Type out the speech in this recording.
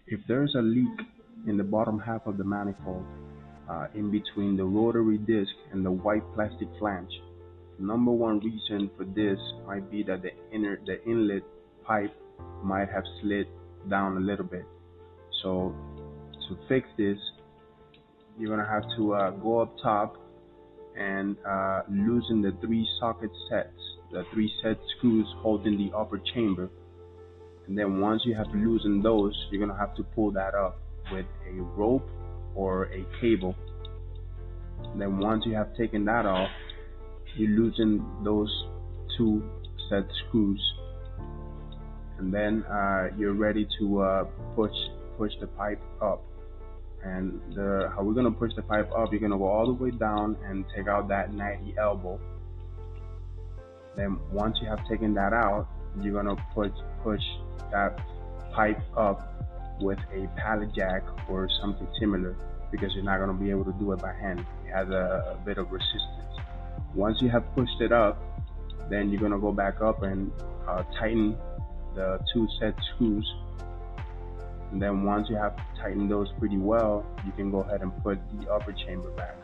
If there's a leak in the bottom half of the manifold, in between the rotary disc and the white plastic flange, number one reason for this might be that the inlet pipe might have slid down a little bit. So to fix this, you're gonna have to go up top and loosen the three socket sets, the three set screws holding the upper chamber. And then once you have loosened those, you're gonna have to pull that up with a rope or a cable. And then once you have taken that off, you loosen those two set screws, and then you're ready to push the pipe up. And how we're gonna push the pipe up, you're gonna go all the way down and take out that 90 elbow. Then once you have taken that out, you're gonna push that pipe up with a pallet jack or something similar, because you're not gonna be able to do it by hand. It has a bit of resistance. Once you have pushed it up, then you're gonna go back up and tighten the two set screws. And then once you have tightened those pretty well, you can go ahead and put the upper chamber back.